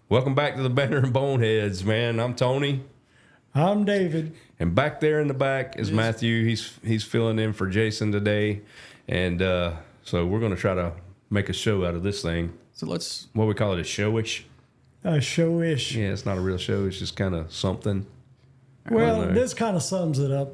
Welcome back to the Bantering Boneheads, man. I'm Tony. I'm David. And back there in the back is Matthew. He's filling in for Jason today. And so we're going to try to make a show out of this thing. So let's... What we call it, a showish? A showish. Yeah, it's not a real show. It's just kind of something. Well, this kind of sums it up.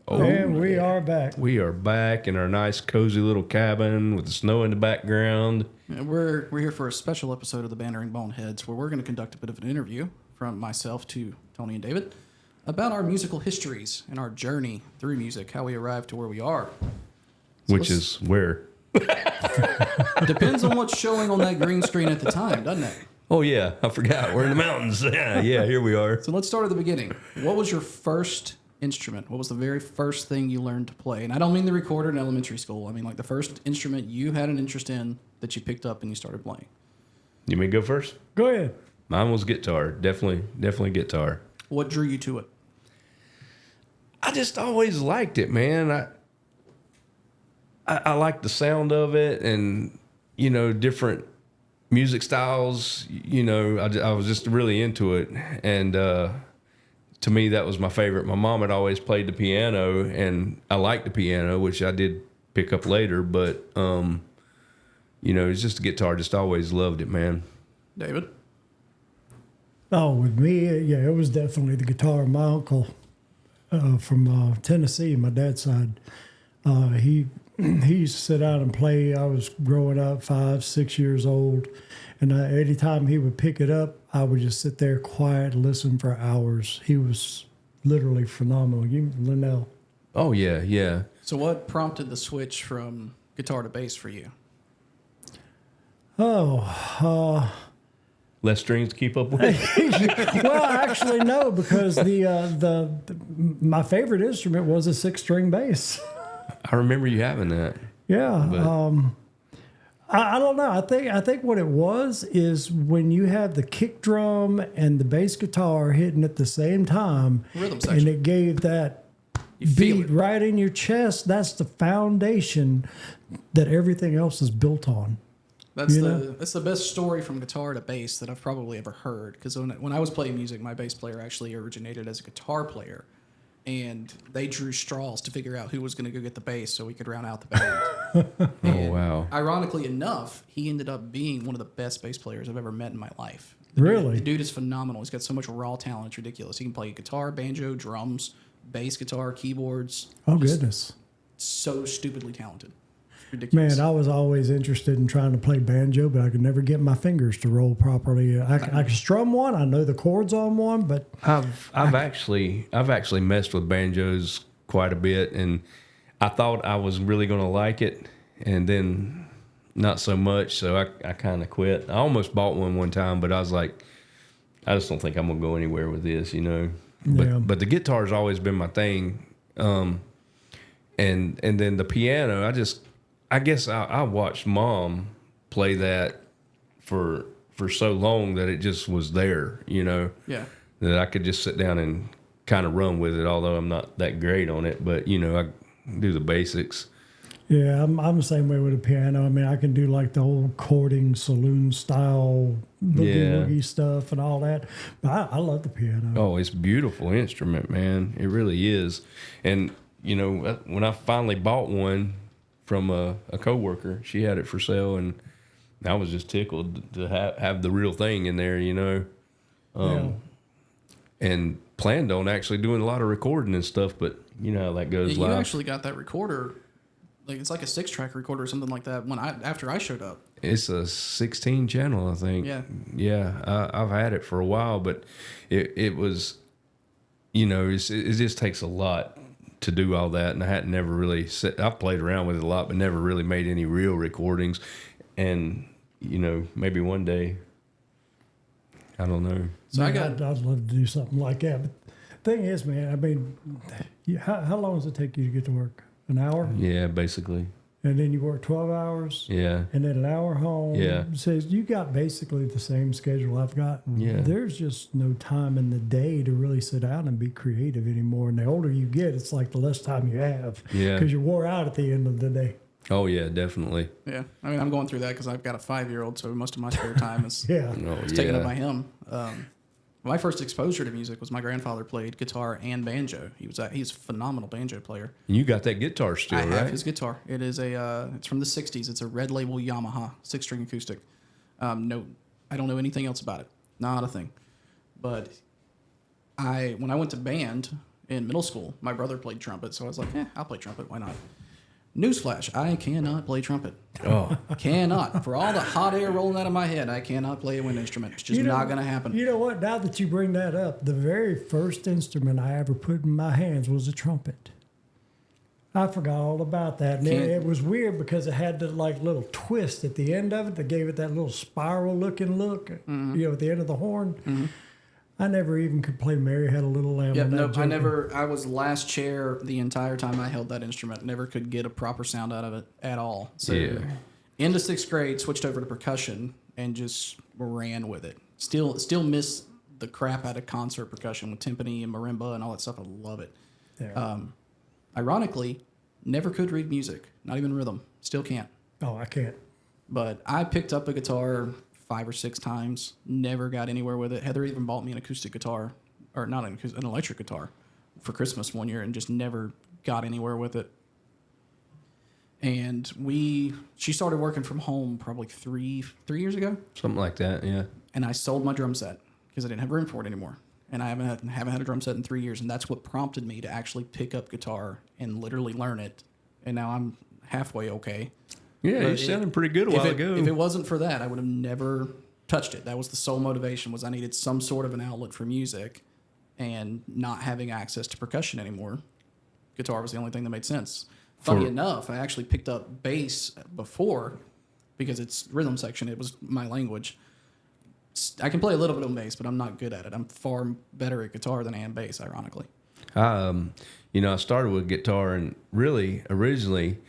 And we are back. We are back in our nice, cozy little cabin with the snow in the background. And we're here for a special episode of the Bantering Boneheads where we're going to conduct a bit of an interview from myself to Tony and David about our musical histories and our journey through music, how we arrived to where we are. So Which is where? Depends on what's showing on that green screen at the time, doesn't it? Oh, yeah. I forgot. We're in the mountains. Yeah, here we are. So let's start at the beginning. What was your first instrument? What was the very first thing you learned to play? And I don't mean the recorder in elementary school. I mean like the first instrument you had an interest in that you picked up and you started playing. You mean go first? Go ahead. Mine was guitar. Definitely guitar. What drew you to it? I just always liked it, man. I liked the sound of it and, different music styles. I was just really into it. And to me, that was my favorite. My mom had always played the piano, and I liked the piano, which I did pick up later. But, it's just a guitar. Just always loved it, man. David? Oh, with me, yeah, it was definitely the guitar. My uncle from Tennessee, my dad's side, he used to sit out and play. I was growing up 5, 6 years old, and anytime he would pick it up, I would just sit there quiet and listen for hours. He was literally phenomenal. Linnell. Oh, yeah. So what prompted the switch from guitar to bass for you? Less strings to keep up with. Well, actually, no, because my favorite instrument was a 6-string bass. I remember you having that. Yeah. But I don't know. I think what it was is when you have the kick drum and the bass guitar hitting at the same time, Rhythm section. and it gave that You feel beat it. right in your chest. That's the foundation that everything else is built on. That's You the know? that's the best story from guitar to bass that I've probably ever heard. Because when I was playing music, my bass player actually originated as a guitar player, and they drew straws to figure out who was going to go get the bass so we could round out the band. oh, wow. Ironically enough, he ended up being one of the best bass players I've ever met in my life. Really? The dude is phenomenal. He's got so much raw talent; it's ridiculous. He can play guitar, banjo, drums, bass guitar, keyboards. Oh, Just goodness. so stupidly talented. Ridiculous. Man, I was always interested in trying to play banjo, but I could never get my fingers to roll properly. I can strum one. I know the chords on one, but I've actually messed with banjos quite a bit, and I thought I was really going to like it, and then not so much. So I kind of quit. I almost bought one time, but I was like, I just don't think I'm gonna go anywhere with this, Yeah. But the guitar's always been my thing, and then the piano. I guess I watched Mom play that for so long that it just was there, Yeah. that I could just sit down and kind of run with it, although I'm not that great on it. But, I do the basics. yeah, I'm the same way with the piano. I mean, I can do like the old chording saloon style boogie stuff and all that, but I love the piano. Oh, it's a beautiful instrument, man. It really is. And, when I finally bought one from a coworker, she had it for sale, and I was just tickled to have the real thing in there, and planned on actually doing a lot of recording and stuff, but you know how that goes You live. actually got that recorder, it's like a 6-track recorder or something like that. After I showed up, It's a 16 channel, I think. Yeah. I've had it for a while, but it was, it just takes a lot to do all that, and I hadn't never really I've played around with it a lot, but never really made any real recordings. And maybe one day, I don't know. So Man, I'd love to do something like that. But the thing is, man, I mean, how long does it take you to get to work? An hour? Yeah, basically. and then you work 12 hours, Yeah. and then an hour home. Yeah. Says you got basically the same schedule I've got. Yeah. There's just no time in the day to really sit down and be creative anymore. And the older you get, it's like the less time you have. Yeah. Because you're wore out at the end of the day. Oh yeah, definitely. Yeah, I mean, I'm going through that because I've got a 5-year-old, so most of my spare time is Yeah. Oh, It's taken up yeah. by him. My first exposure to music was my grandfather played guitar and banjo. He's a phenomenal banjo player. You got that guitar still, I right? have his guitar. It is it's from the '60s. It's a red label Yamaha 6-string acoustic. No, I don't know anything else about it. Not a thing. But when I went to band in middle school, my brother played trumpet, so I was like, I'll play trumpet. Why not? Newsflash, I cannot play trumpet. Oh, Cannot. For all the hot air rolling out of my head, I cannot play a wind instrument. It's just not going to happen. You know what? Now that you bring that up, the very first instrument I ever put in my hands was a trumpet. I forgot all about that. And it was weird because it had the like little twist at the end of it that gave it that little spiral looking look, you know, at the end of the horn. Mm-hmm. I never even could play Mary Had a Little Lamb. Yep, without nope. I joking. never. I was last chair the entire time I held that instrument. Never could get a proper sound out of it at all. So, Yeah. into 6th grade, switched over to percussion and just ran with it. Still miss the crap out of concert percussion with timpani and marimba and all that stuff. I love it. Yeah. Ironically, never could read music, not even rhythm. Still can't. Oh, I can't. But I picked up a guitar 5 or 6 times. Never got anywhere with it. Heather even bought me an acoustic guitar, or not an electric guitar, for Christmas one year, and just never got anywhere with it. And she started working from home probably three years ago, something like that. Yeah. and I sold my drum set because I didn't have room for it anymore. And I haven't had a drum set in 3 years, and that's what prompted me to actually pick up guitar and literally learn it. And now I'm halfway okay. Yeah, But you sounded pretty good a while ago. If it wasn't for that, I would have never touched it. That was the sole motivation, was I needed some sort of an outlet for music, and not having access to percussion anymore. Guitar was the only thing that made sense. Funny enough, I actually picked up bass before because it's rhythm section. It was my language. I can play a little bit of bass, but I'm not good at it. I'm far better at guitar than I am bass, ironically. I started with guitar, and really originally,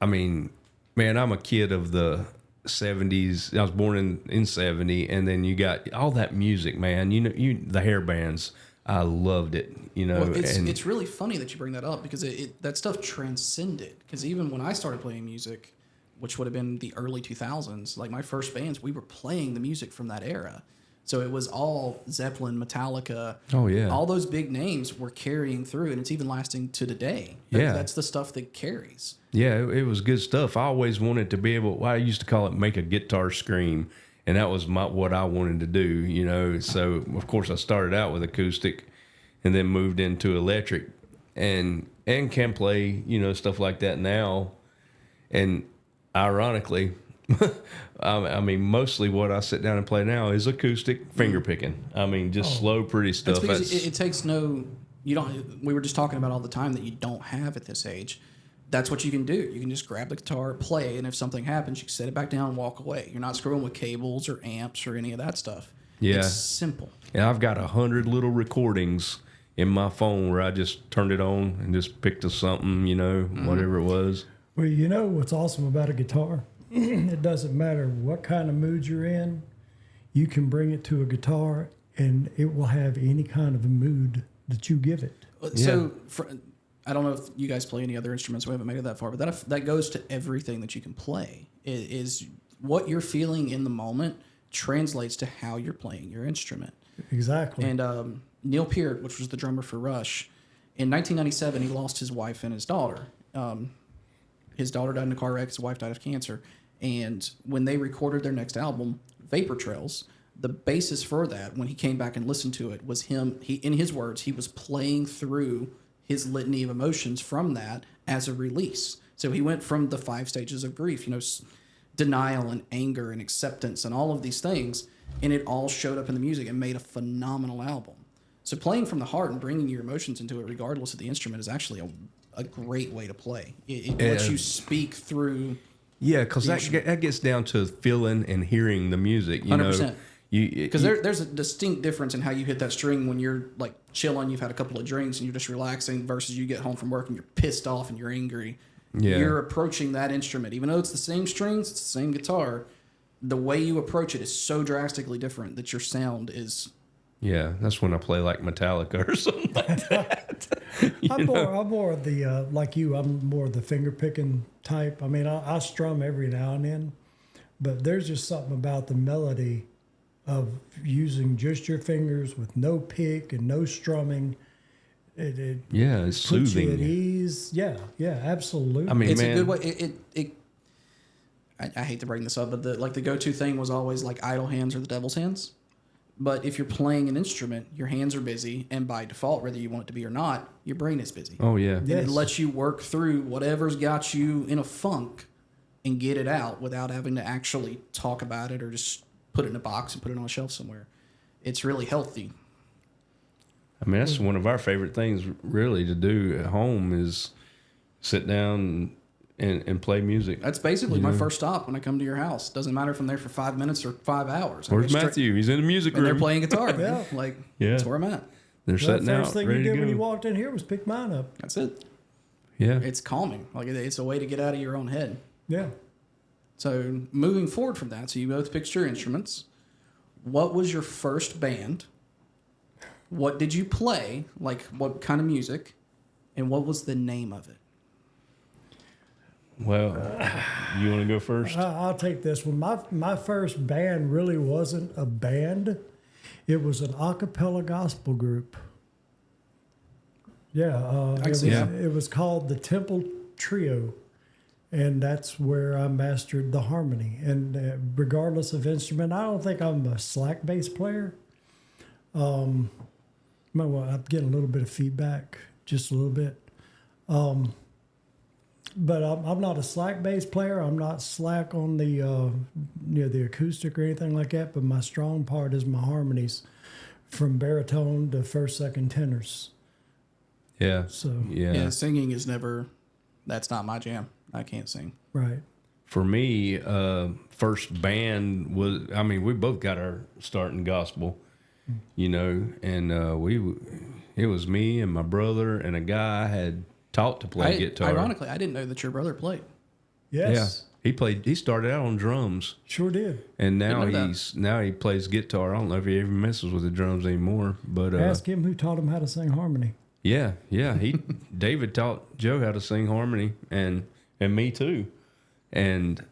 I mean, man, I'm a kid of the 70s. I was born in 70, and then you got all that music, man. The hair bands. I loved it. Well, it's really funny that you bring that up because that stuff transcended. Because even when I started playing music, which would have been the early 2000s, like my first bands, we were playing the music from that era. So it was all Zeppelin, Metallica. Oh, yeah. All those big names were carrying through, and it's even lasting to today. Yeah. That's the stuff that carries. Yeah, it was good stuff. I always wanted to be able. Well, I used to call it make a guitar scream, and that was what I wanted to do. So of course I started out with acoustic, and then moved into electric, and can play stuff like that now, and ironically. I mean, mostly what I sit down and play now is acoustic finger picking. I mean, just slow, pretty stuff. That's because it takes no. You don't. We were just talking about all the time that you don't have at this age. That's what you can do. You can just grab the guitar, play, and if something happens, you can set it back down and walk away. You're not screwing with cables or amps or any of that stuff. Yeah. It's simple. And I've got 100 little recordings in my phone where I just turned it on and just picked up something, whatever it was. Well, what's awesome about a guitar? It doesn't matter what kind of mood you're in. You can bring it to a guitar, and it will have any kind of a mood that you give it. So, I don't know if you guys play any other instruments. We haven't made it that far, but that goes to everything that you can play. It is what you're feeling in the moment translates to how you're playing your instrument. Exactly. And Neil Peart, which was the drummer for Rush, in 1997, he lost his wife and his daughter. His daughter died in a car wreck. His wife died of cancer. And when they recorded their next album, Vapor Trails, the basis for that, when he came back and listened to it, was him. In his words, he was playing through his litany of emotions from that as a release. So he went from the 5 stages of grief, denial and anger and acceptance and all of these things, and it all showed up in the music and made a phenomenal album. So playing from the heart and bringing your emotions into it, regardless of the instrument, is actually a great way to play. It lets you speak through. Yeah, because that gets down to feeling and hearing the music. 100%. Because there's a distinct difference in how you hit that string when you're like chilling, you've had a couple of drinks, and you're just relaxing, versus you get home from work and you're pissed off and you're angry. Yeah. You're approaching that instrument, even though it's the same strings, it's the same guitar. The way you approach it is so drastically different that your sound is. Yeah, that's when I play like Metallica or something like that. I'm more of the like you. I'm more of the finger picking type. I mean, I strum every now and then, but there's just something about the melody of using just your fingers with no pick and no strumming. It Yeah, it's puts you at soothing. ease. Yeah, absolutely. I mean, It's man, a good way. I hate to bring this up, but the go-to thing was always like idle hands or the devil's hands. But if you're playing an instrument, your hands are busy, and by default, whether you want it to be or not, your brain is busy. oh yeah, And Yes. it lets you work through whatever's got you in a funk and get it out without having to actually talk about it or just put it in a box and put it on a shelf somewhere. It's really healthy. I mean, that's one of our favorite things really to do at home is sit down and play music. That's basically my first stop when I come to your house. Doesn't matter if I'm there for 5 minutes or 5 hours. I Where's go straight- Matthew? He's in the music And they're room. playing guitar, man. Yeah. Like, Yeah. that's where I'm at. They're the setting first out, thing ready you to did go. when you walked in here was pick mine up. That's it. Yeah, It's calming. Like, it's a way to get out of your own head. Yeah. So moving forward from that, so you both picked your instruments. What was your first band? What did you play? Like, what kind of music? And what was the name of it? well, you want to go first? I'll take this one. My first band really wasn't a band. It was an a cappella gospel group. Yeah, can see that. it was called the Temple Trio, and that's where I mastered the harmony. And regardless of instrument, I don't think I'm a slack bass player. I'm getting a little bit of feedback, just a little bit. But I'm not a slack bass player. I'm not slack on the the acoustic or anything like that. But my strong part is my harmonies, from baritone to first, second tenors. Yeah. So Yeah, singing is never. That's not my jam. I can't sing. right. For me, first band was, I mean, we both got our start in gospel, and it was me and my brother and a guy I had taught to play guitar. Ironically, I didn't know that your brother played. Yes. Yeah. He started out on drums Sure did. and now Didn't know he plays guitar. I don't know if he even messes with the drums anymore, but Ask him who taught him how to sing harmony. yeah, David taught Joe how to sing harmony and me too. And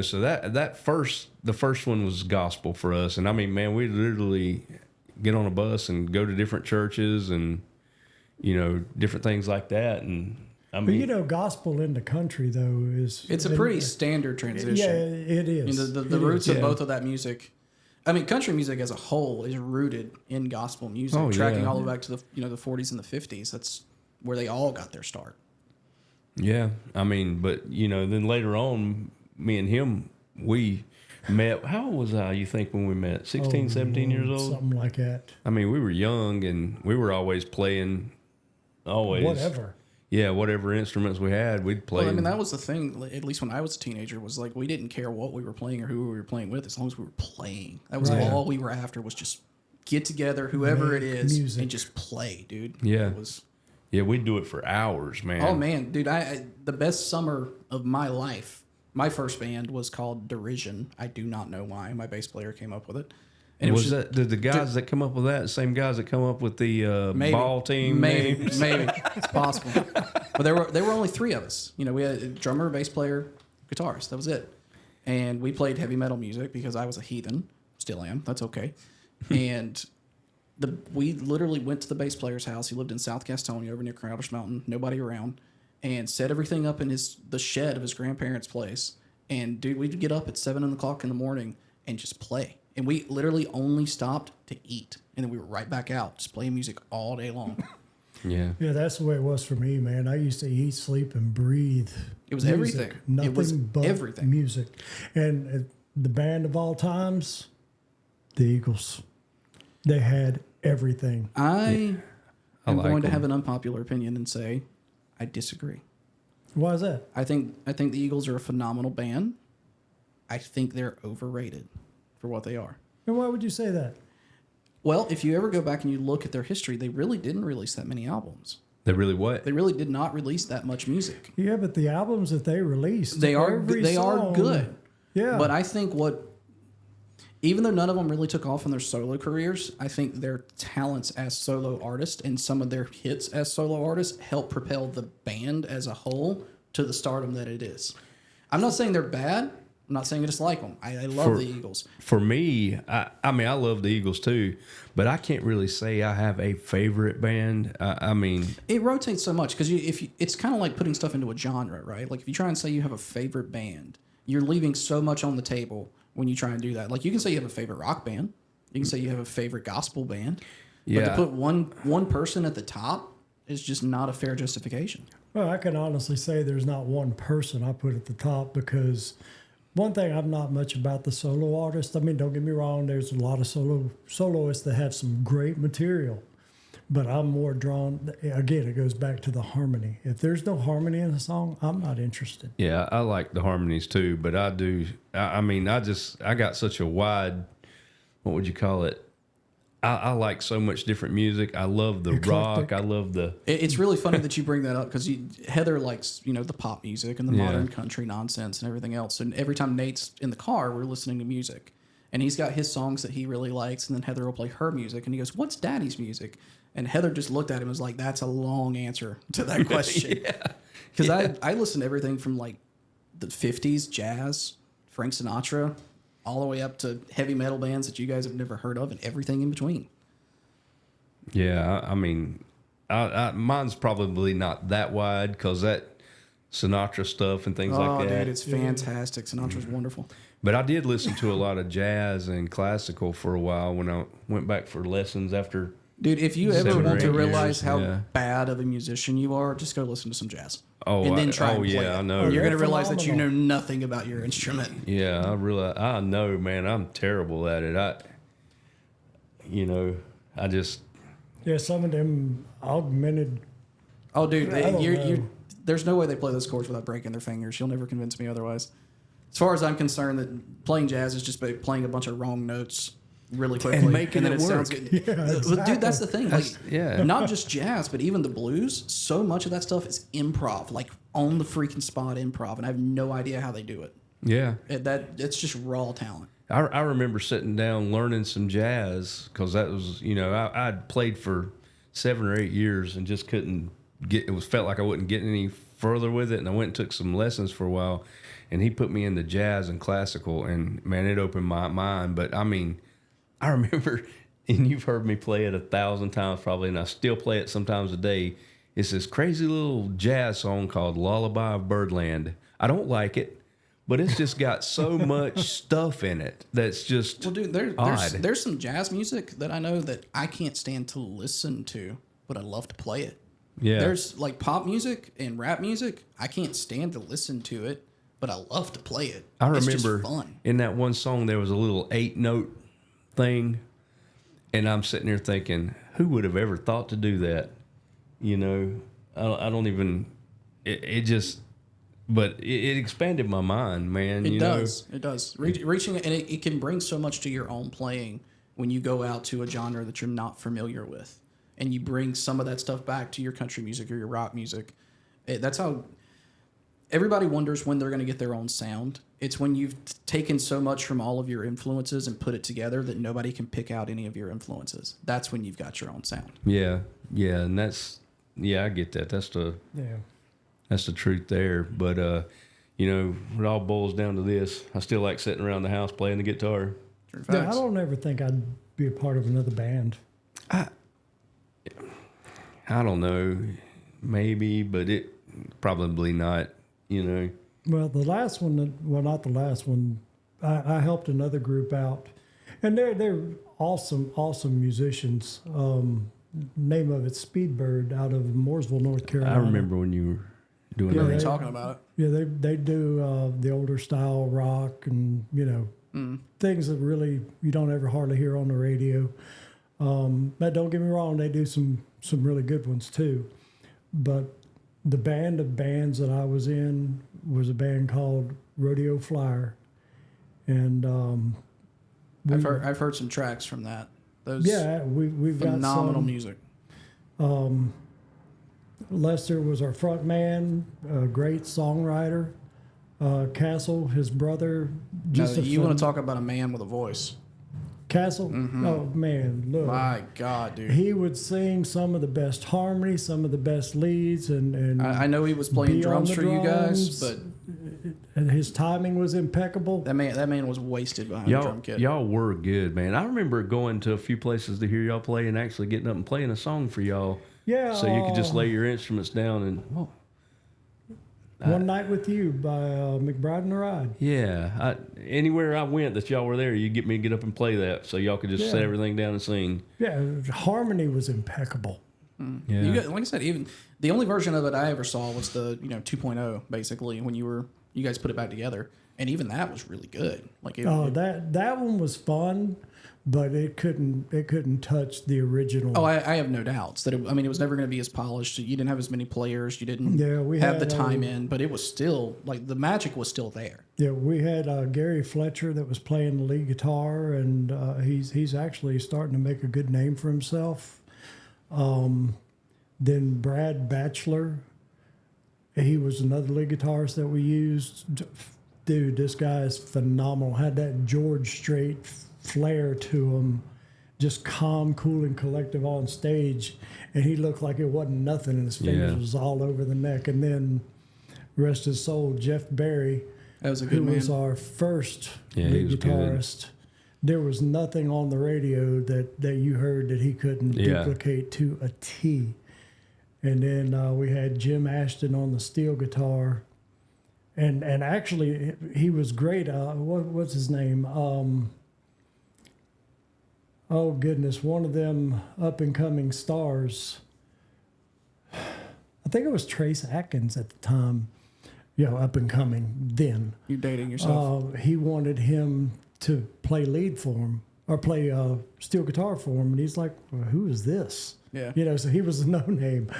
so the first one was gospel for us. And I mean, man, we literally get on a bus and go to different churches and different things like that. And I mean, But gospel in the country though is It's a pretty standard transition. Yeah, it is. I mean, the It roots is. of both of that music. I mean, country music as a whole is rooted in gospel music, Oh, tracking yeah. all the way back to the 40s and the 50s. That's where they all got their start. yeah, I mean, but then later on, me and him, we met. How old was I, you think, when we met? 16, 17 years old? Something like that. I mean, we were young and we were always playing, always. Whatever. Yeah, whatever instruments we had, we'd play. Well, I mean, that was the thing, at least when I was a teenager, was like we didn't care what we were playing or who we were playing with as long as we were playing. That was Right. all we were after, was just get together, whoever it Make is, music. and just play, dude. Yeah. It was, Yeah, we'd do it for hours, man. oh, man, dude, the best summer of my life, my first band was called Derision. I do not know why. My bass player came up with it. And it Was just- that the guys that come up with that the same guys that come up with the Maybe. ball team Maybe, names? maybe it's possible. But there were only three of us. We had a drummer, bass player, guitarist. That was it. And we played heavy metal music because I was a heathen. Still am. That's okay. And we literally went to the bass player's house. He lived in South Gastonia over near Crowdish Mountain. Nobody around. And set everything up in the shed of his grandparents' place. And dude, we'd get up at 7:00 in the morning and just play. And we literally only stopped to eat. And then we were right back out, just playing music all day long. Yeah. Yeah, that's the way it was for me, man. I used to eat, sleep, and breathe. It was music. everything. Nothing It was but everything. music. And the band of all times, the Eagles. They had everything. I am like going to them. have an unpopular opinion and say I disagree. Why is that? I think the Eagles are a phenomenal band. I think they're overrated for what they are. And why would you say that? Well, if you ever go back and you look at their history, they really didn't release that many albums. They really what? They really did not release that much music. Yeah, but the albums that they released, They are song, good. Yeah. But I think even though none of them really took off in their solo careers, I think their talents as solo artists and some of their hits as solo artists helped propel the band as a whole to the stardom that it is. I'm not saying they're bad. I'm not saying I dislike them. I love the Eagles. For me, I mean, I love the Eagles too, but I can't really say I have a favorite band. I mean, it rotates so much because it's kind of like putting stuff into a genre, right? Like if you try and say you have a favorite band, you're leaving so much on the table when you try and do that. Like you can say you have a favorite rock band, you can say you have a favorite gospel band, but to put one person at the top is just not a fair justification. Well, I can honestly say there's not one person I put at the top because one thing I'm not much about the solo artists. I mean, don't get me wrong. There's a lot of soloists that have some great material, but I'm more drawn. Again, it goes back to the harmony. If there's no harmony in a song, I'm not interested. Yeah, I like the harmonies too, but I do. I mean, I got such a wide. What would you call it? I like so much different music. I love the rock. I love the. It's really funny that you bring that up because Heather likes the pop music and the modern country nonsense and everything else. And every time Nate's in the car, we're listening to music, and he's got his songs that he really likes, and then Heather will play her music, and he goes, "What's Daddy's music?" And Heather just looked at him and was like, "That's a long answer to that question." Because I listen to everything from like the 50s jazz, Frank Sinatra, all the way up to heavy metal bands that you guys have never heard of and everything in between. Yeah, I mean, mine's probably not that wide because that Sinatra stuff and things like that. Oh, dude, it's fantastic. Sinatra's wonderful. But I did listen to a lot of jazz and classical for a while when I went back for lessons after. Dude, if you ever 7 or want to 8 realize years, how bad of a musician you are, just go listen to some jazz. Oh, and then try and play yeah, it. I know. You're going to realize that you know phenomenal. nothing about your instrument. Yeah, I know, man. I'm terrible at it. I just. Yeah, some of them augmented. Oh, dude, I don't know. there's no way they play those chords without breaking their fingers. You'll never convince me otherwise. As far as I'm concerned, that playing jazz is just playing a bunch of wrong notes really quickly And making then it sounds work. good. Yeah, But dude, that's the thing. Like, yeah. not just jazz, but even the blues. So much of that stuff is improv, like on the freaking spot improv, and I have no idea how they do it. Yeah. It's just raw talent. I remember sitting down learning some jazz because that was, I'd played for 7 or 8 years and just couldn't felt like I wouldn't get any further with it. And I went and took some lessons for a while, and he put me into jazz and classical, and man, it opened my mind. But I mean, I remember, and you've heard me play it 1,000 times probably, and I still play it sometimes a day. It's this crazy little jazz song called Lullaby of Birdland. I don't like it, but it's just got so much stuff in it that's just Well, dude, there's some jazz music that I know that I can't stand to listen to, but I love to play it. Yeah. There's like pop music and rap music. I can't stand to listen to it, but I love to play it. I It's remember just fun. in that one song there was a little 8-note thing, and I'm sitting there thinking, who would have ever thought to do that? I don't even. It just, but it expanded my mind, man. It does. It does. Reaching and it can bring so much to your own playing when you go out to a genre that you're not familiar with, and you bring some of that stuff back to your country music or your rock music. That's how everybody wonders when they're going to get their own sound. It's when you've taken so much from all of your influences and put it together that nobody can pick out any of your influences. That's when you've got your own sound. Yeah, and I get that. That's the truth there. But it all boils down to this. I still like sitting around the house playing the guitar. Yeah, I don't ever think I'd be a part of another band. I don't know, maybe, but it probably not. Well, the last one, not the last one. I helped another group out, and they're awesome musicians. Name of it's Speedbird out of Mooresville, North Carolina. I remember when you were doing Yeah, that. we're talking about it. Yeah, they do the older style rock and things that really you don't ever hardly hear on the radio. But don't get me wrong, they do some really good ones too. But the band of bands that I was in was a band called Rodeo Flyer, and I've heard some tracks from that. Those we've got phenomenal some, music. Lester was our front man, a great songwriter. Castle, his brother, just No, a you want to talk about a man with a voice? Castle? Oh man, look. My God, dude. He would sing some of the best harmonies, some of the best leads, and I know he was playing be on drums the for you guys, drums, but and his timing was impeccable. that man was wasted behind the drum kit. Y'all were good, man. I remember going to a few places to hear y'all play and actually getting up and playing a song for y'all. Yeah. So you could just lay your instruments down and. One Night with You by McBride and the Ride. Yeah, anywhere I went that y'all were there, you get me to get up and play that, so y'all could just set everything down and sing. Yeah, harmony was impeccable. Yeah, You guys, like I said, even the only version of it I ever saw was the 2.0, basically, when you guys put it back together, and even that was really good. Like that one was fun, but it couldn't touch the original. Oh, I have no doubts that it was never going to be as polished. You didn't have as many players. You didn't we have had, the time in, but it was still like the magic was still there. Yeah, we had Gary Fletcher that was playing the lead guitar, and he's actually starting to make a good name for himself. Then Brad Batchelor, he was another lead guitarist that we used. Dude, this guy is phenomenal. Had that George Strait flair to him, just calm, cool, and collective on stage, and he looked like it wasn't nothing, and his fingers was all over the neck. And then, rest his soul, Jeff Berry, That was a good who man. was our first he lead was guitarist. Good. There was nothing on the radio that you heard that he couldn't duplicate to a T. And then we had Jim Ashton on the steel guitar. And actually, he was great. What's his name? Oh, goodness. One of them up-and-coming stars. I think it was Trace Atkins at the time. Up-and-coming then. You're dating yourself. He wanted him to play lead for him or play steel guitar for him. And he's like, well, who is this? Yeah. So he was a no-name.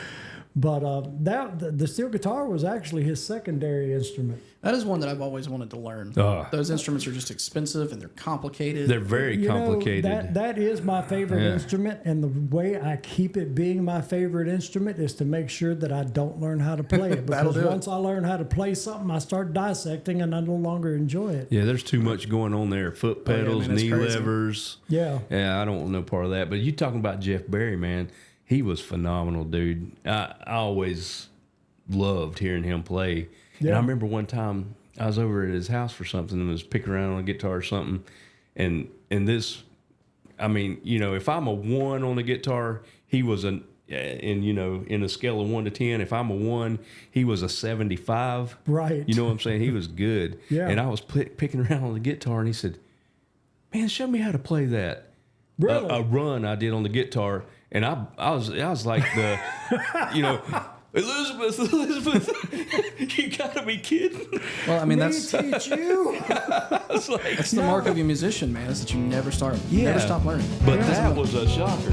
But the steel guitar was actually his secondary instrument. That is one that I've always wanted to learn. Those instruments are just expensive and they're complicated. They're very complicated. That is my favorite instrument, and the way I keep it being my favorite instrument is to make sure that I don't learn how to play it. Because once I learn how to play something, I start dissecting and I no longer enjoy it. Yeah, there's too much going on there. Foot pedals, knee levers. Yeah. Yeah, I don't want no part of that. But you talking about Jeff Berry, man. He was phenomenal, dude. I always loved hearing him play. Yeah. And I remember one time I was over at his house for something and was picking around on a guitar or something. And this, if I'm a 1 on the guitar, he was in a scale of 1 to 10, if I'm a 1, he was a 75. Right. You know what I'm saying? He was good. Yeah. And I was picking around on the guitar, and he said, man, show me how to play that. Really? A run I did on the guitar. And I was like the, Elizabeth, you gotta be kidding. Well, that's teach you. That's that's the mark of a musician, man. Is that you never stop learning. But that was a shocker.